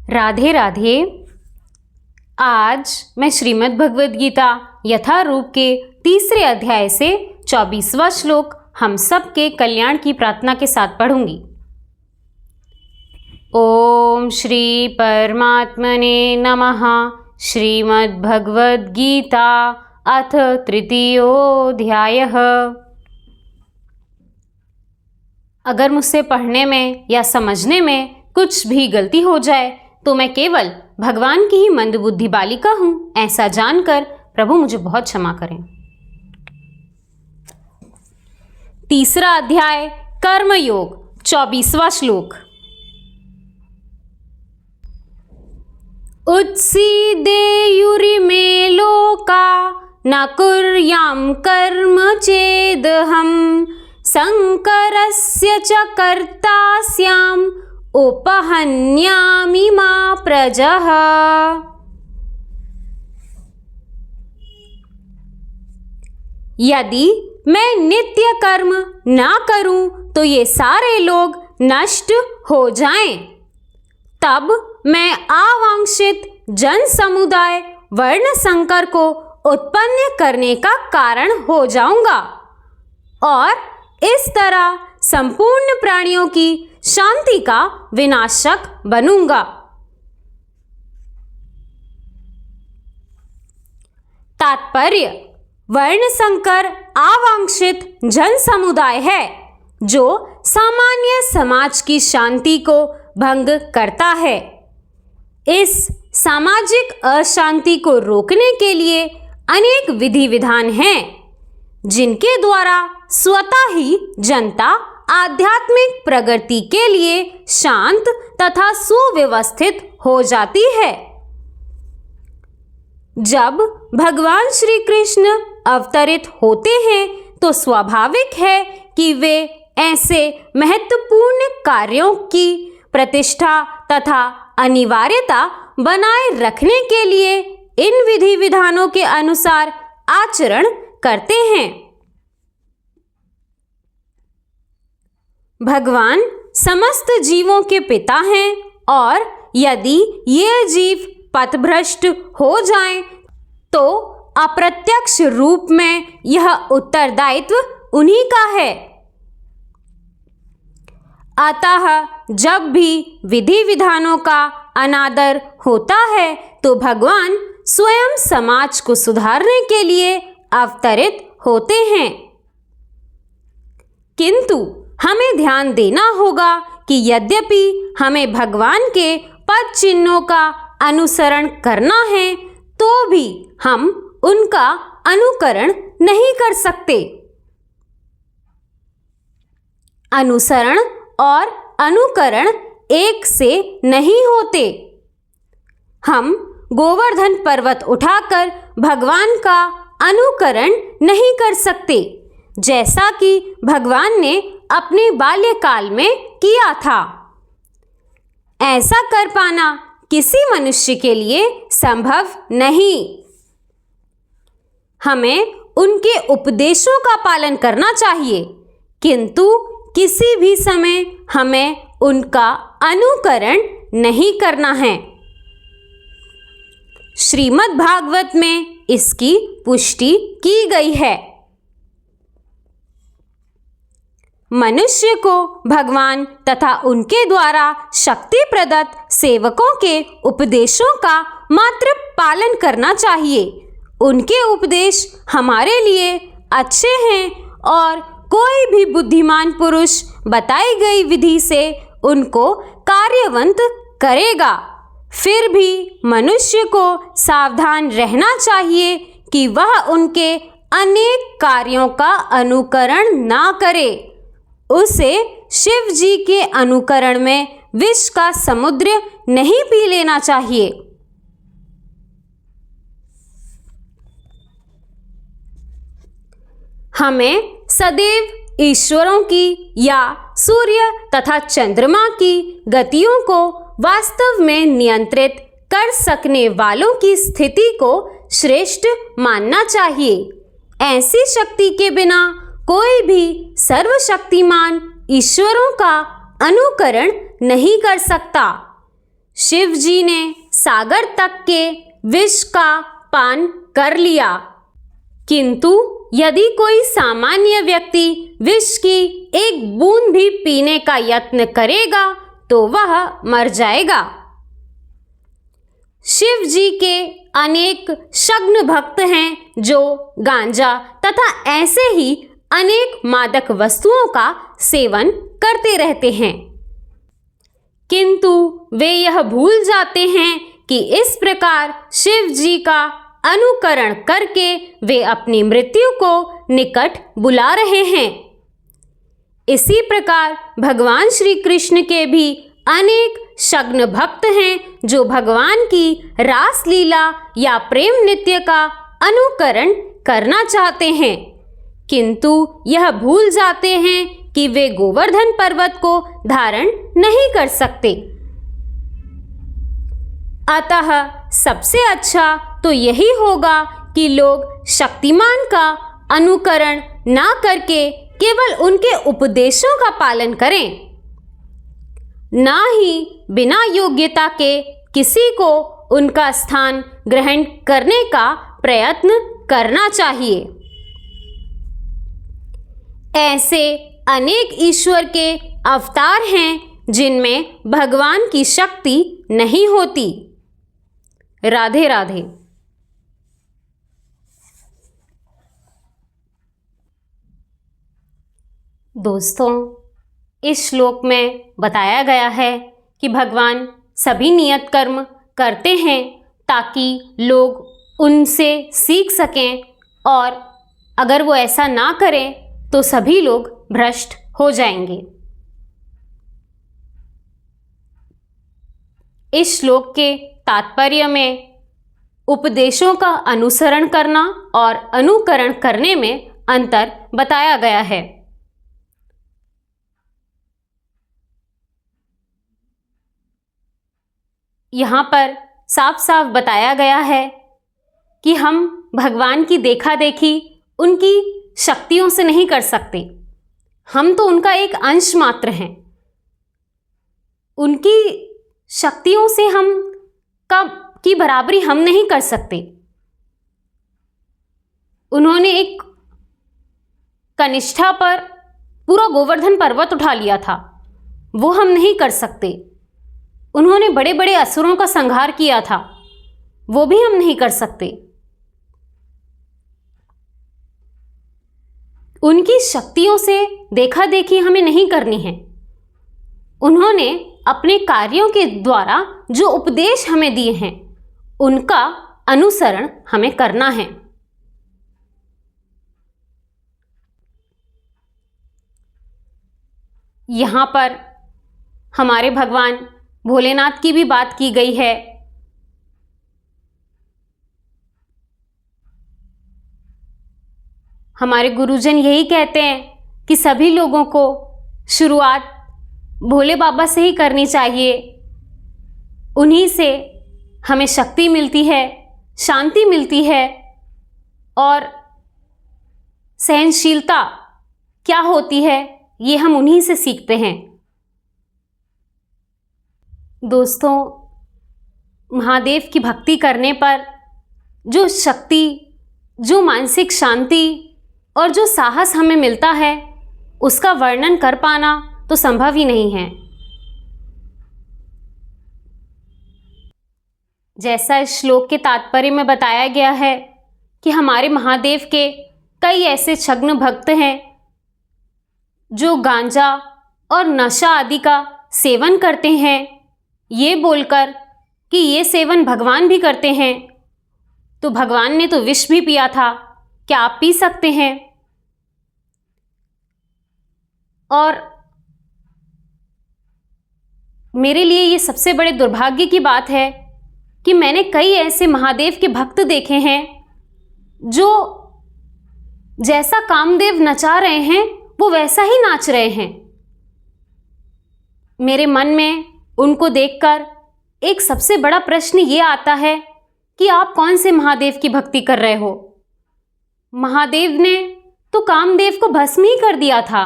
राधे राधे। आज मैं श्रीमद् भगवद गीता यथारूप के 3 अध्याय से 24वां श्लोक हम सब के कल्याण की प्रार्थना के साथ पढ़ूंगी। ओम श्री परमात्मने नमः। श्रीमद् भगवद गीता अथ तृतीयोऽध्यायः। अगर मुझसे पढ़ने में या समझने में कुछ भी गलती हो जाए तो मैं केवल भगवान की ही मंदबुद्धि बालिका हूँ, ऐसा जानकर प्रभु मुझे बहुत क्षमा करें। 3 अध्याय कर्मयोग 24वां श्लोक। उत्सीदेयुरिमे लोका न कुर्यां कर्म चेदहं संकरस्य च कर्ता स्याम् उपहन्यामि मा प्रजः। यदि मैं नित्य कर्म ना करूं तो ये सारे लोग नष्ट हो जाएं। तब मैं अवांछित जन समुदाय वर्ण संकर को उत्पन्न करने का कारण हो जाऊंगा और इस तरह संपूर्ण प्राणियों की शांति का विनाशक बनूंगा। तात्पर्य: वर्ण संकर अवांछित जन समुदाय है जो सामान्य समाज की शांति को भंग करता है। इस सामाजिक अशांति को रोकने के लिए अनेक विधि विधान हैं जिनके द्वारा स्वतः ही जनता आध्यात्मिक प्रगति के लिए शांत तथा सुव्यवस्थित हो जाती है। जब भगवान श्री कृष्ण अवतरित होते हैं तो स्वाभाविक है कि वे ऐसे महत्वपूर्ण कार्यों की प्रतिष्ठा तथा अनिवार्यता बनाए रखने के लिए इन विधि विधानों के अनुसार आचरण करते हैं। भगवान समस्त जीवों के पिता हैं और यदि ये जीव पथभ्रष्ट हो जाएं तो अप्रत्यक्ष रूप में यह उत्तरदायित्व उन्हीं का है। अतः जब भी विधि विधानों का अनादर होता है तो भगवान स्वयं समाज को सुधारने के लिए अवतरित होते हैं। किंतु हमें ध्यान देना होगा कि यद्यपि हमें भगवान के पद चिन्हों का अनुसरण करना है तो भी हम उनका अनुकरण नहीं कर सकते। अनुसरण और अनुकरण एक से नहीं होते। हम गोवर्धन पर्वत उठाकर भगवान का अनुकरण नहीं कर सकते जैसा कि भगवान ने अपने बाल्यकाल में किया था। ऐसा कर पाना किसी मनुष्य के लिए संभव नहीं। हमें उनके उपदेशों का पालन करना चाहिए किंतु किसी भी समय हमें उनका अनुकरण नहीं करना है। श्रीमद् भागवत में इसकी पुष्टि की गई है। मनुष्य को भगवान तथा उनके द्वारा शक्ति प्रदत्त सेवकों के उपदेशों का मात्र पालन करना चाहिए। उनके उपदेश हमारे लिए अच्छे हैं और कोई भी बुद्धिमान पुरुष बताई गई विधि से उनको कार्यवंत करेगा। फिर भी मनुष्य को सावधान रहना चाहिए कि वह उनके अनेक कार्यों का अनुकरण ना करे। उसे शिव जी के अनुकरण में विष का समुद्र नहीं पी लेना चाहिए। हमें सदैव ईश्वरों की या सूर्य तथा चंद्रमा की गतियों को वास्तव में नियंत्रित कर सकने वालों की स्थिति को श्रेष्ठ मानना चाहिए। ऐसी शक्ति के बिना कोई भी सर्वशक्तिमान ईश्वरों का अनुकरण नहीं कर सकता। शिव जी ने सागर तक के विष का पान कर लिया, किंतु यदि कोई सामान्य व्यक्ति विष की एक बूंद भी पीने का यत्न करेगा तो वह मर जाएगा। शिव जी के अनेक शग्न भक्त हैं जो गांजा तथा ऐसे ही अनेक मादक वस्तुओं का सेवन करते रहते हैं, किंतु वे यह भूल जाते हैं कि इस प्रकार शिव जी का अनुकरण करके वे अपनी मृत्यु को निकट बुला रहे हैं। इसी प्रकार भगवान श्री कृष्ण के भी अनेक शग्न भक्त हैं जो भगवान की रास लीला या प्रेम नृत्य का अनुकरण करना चाहते हैं, किंतु यह भूल जाते हैं कि वे गोवर्धन पर्वत को धारण नहीं कर सकते। अतः सबसे अच्छा तो यही होगा कि लोग शक्तिमान का अनुकरण ना करके केवल उनके उपदेशों का पालन करें, ना ही बिना योग्यता के किसी को उनका स्थान ग्रहण करने का प्रयत्न करना चाहिए। ऐसे अनेक ईश्वर के अवतार हैं जिनमें भगवान की शक्ति नहीं होती। राधे राधे। दोस्तों, इस श्लोक में बताया गया है कि भगवान सभी नियत कर्म करते हैं ताकि लोग उनसे सीख सकें, और अगर वो ऐसा ना करें तो सभी लोग भ्रष्ट हो जाएंगे। इस श्लोक के तात्पर्य में उपदेशों का अनुसरण करना और अनुकरण करने में अंतर बताया गया है। यहाँ पर साफ साफ बताया गया है कि हम भगवान की देखा देखी उनकी शक्तियों से नहीं कर सकते। हम तो उनका एक अंश मात्र हैं। उनकी शक्तियों से हम की बराबरी हम नहीं कर सकते। उन्होंने एक कनिष्ठा पर पूरा गोवर्धन पर्वत उठा लिया था, वो हम नहीं कर सकते। उन्होंने बड़े बड़े असुरों का संहार किया था, वो भी हम नहीं कर सकते। उनकी शक्तियों से देखा देखी हमें नहीं करनी है। उन्होंने अपने कार्यों के द्वारा जो उपदेश हमें दिए हैं उनका अनुसरण हमें करना है। यहाँ पर हमारे भगवान भोलेनाथ की भी बात की गई है। हमारे गुरुजन यही कहते हैं कि सभी लोगों को शुरुआत भोले बाबा से ही करनी चाहिए। उन्हीं से हमें शक्ति मिलती है, शांति मिलती है, और सहनशीलता क्या होती है ये हम उन्हीं से सीखते हैं। दोस्तों, महादेव की भक्ति करने पर जो शक्ति, जो मानसिक शांति और जो साहस हमें मिलता है उसका वर्णन कर पाना तो संभव ही नहीं है। जैसा इस श्लोक के तात्पर्य में बताया गया है कि हमारे महादेव के कई ऐसे छद्म भक्त हैं जो गांजा और नशा आदि का सेवन करते हैं, ये बोलकर कि ये सेवन भगवान भी करते हैं, तो भगवान ने तो विष भी पिया था, क्या आप पी सकते हैं? और मेरे लिए ये सबसे बड़े दुर्भाग्य की बात है कि मैंने कई ऐसे महादेव के भक्त देखे हैं जो जैसा कामदेव नचा रहे हैं वो वैसा ही नाच रहे हैं। मेरे मन में उनको देखकर एक सबसे बड़ा प्रश्न ये आता है कि आप कौन से महादेव की भक्ति कर रहे हो? महादेव ने तो कामदेव को भस्म ही कर दिया था।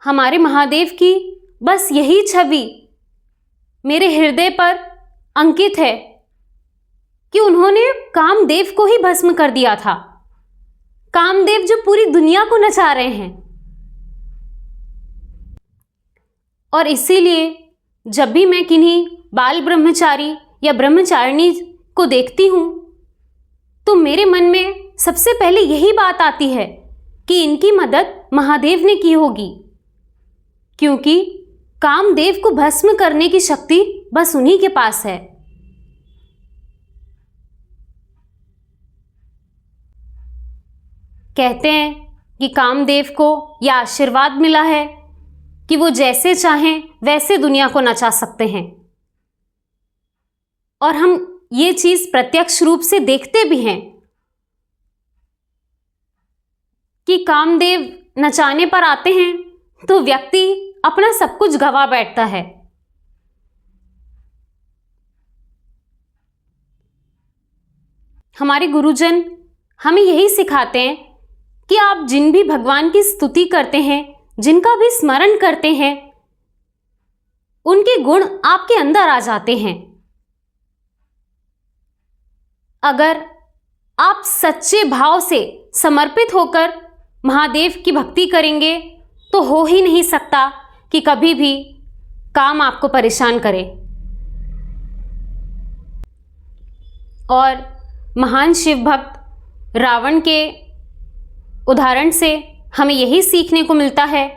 हमारे महादेव की बस यही छवि मेरे हृदय पर अंकित है कि उन्होंने कामदेव को ही भस्म कर दिया था। कामदेव जो पूरी दुनिया को नचा रहे हैं। और इसीलिए जब भी मैं किन्हीं बाल ब्रह्मचारी या ब्रह्मचारिणी को देखती हूं तो मेरे मन में सबसे पहले यही बात आती है कि इनकी मदद महादेव ने की होगी, क्योंकि कामदेव को भस्म करने की शक्ति बस उन्हीं के पास है। कहते हैं कि कामदेव को यह आशीर्वाद मिला है कि वो जैसे चाहें वैसे दुनिया को नचा सकते हैं। और हम ये चीज प्रत्यक्ष रूप से देखते भी हैं कि कामदेव नचाने पर आते हैं तो व्यक्ति अपना सब कुछ गवा बैठता है। हमारे गुरुजन हमें यही सिखाते हैं कि आप जिन भी भगवान की स्तुति करते हैं, जिनका भी स्मरण करते हैं, उनके गुण आपके अंदर आ जाते हैं। अगर आप सच्चे भाव से समर्पित होकर महादेव की भक्ति करेंगे तो हो ही नहीं सकता कि कभी भी काम आपको परेशान करे। और महान शिव भक्त रावण के उदाहरण से हमें यही सीखने को मिलता है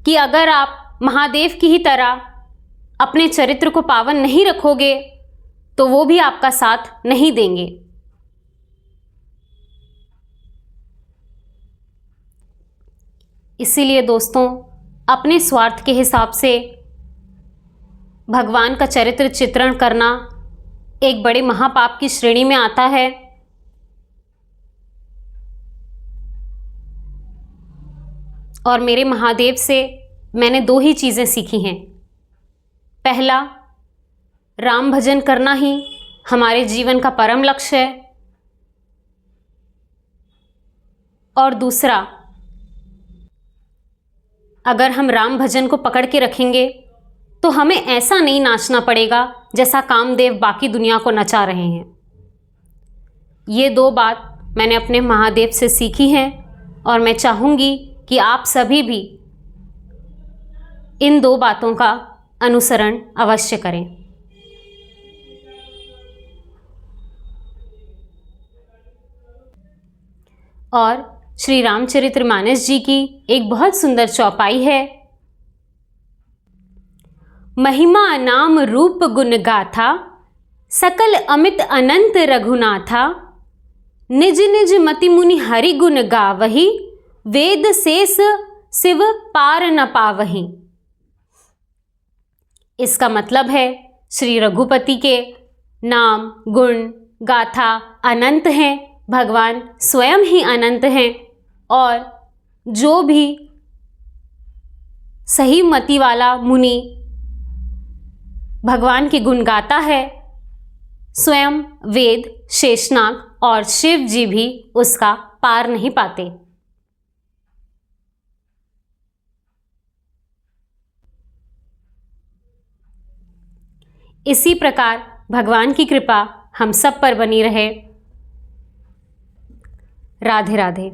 कि अगर आप महादेव की ही तरह अपने चरित्र को पावन नहीं रखोगे तो वो भी आपका साथ नहीं देंगे। इसीलिए दोस्तों, अपने स्वार्थ के हिसाब से भगवान का चरित्र चित्रण करना एक बड़े महापाप की श्रेणी में आता है। और मेरे महादेव से मैंने दो ही चीज़ें सीखी हैं। पहला, राम भजन करना ही हमारे जीवन का परम लक्ष्य है। और दूसरा, अगर हम राम भजन को पकड़ के रखेंगे तो हमें ऐसा नहीं नाचना पड़ेगा जैसा कामदेव बाकी दुनिया को नचा रहे हैं। ये दो बात मैंने अपने महादेव से सीखी हैं और मैं चाहूँगी कि आप सभी भी इन दो बातों का अनुसरण अवश्य करें। और श्री रामचरितमानस जी की एक बहुत सुंदर चौपाई है। महिमा नाम रूप गुण गाथा, सकल अमित अनंत रघुनाथा, निज निज मति मुनि हरि गुण गावही, वेद शेष शिव पार न पावही। इसका मतलब है श्री रघुपति के नाम गुण गाथा अनंत हैं, भगवान स्वयं ही अनंत हैं। और जो भी सही मति वाला मुनि भगवान के गुण गाता है, स्वयं वेद, शेषनाग और शिव जी भी उसका पार नहीं पाते। इसी प्रकार भगवान की कृपा हम सब पर बनी रहे। राधे राधे।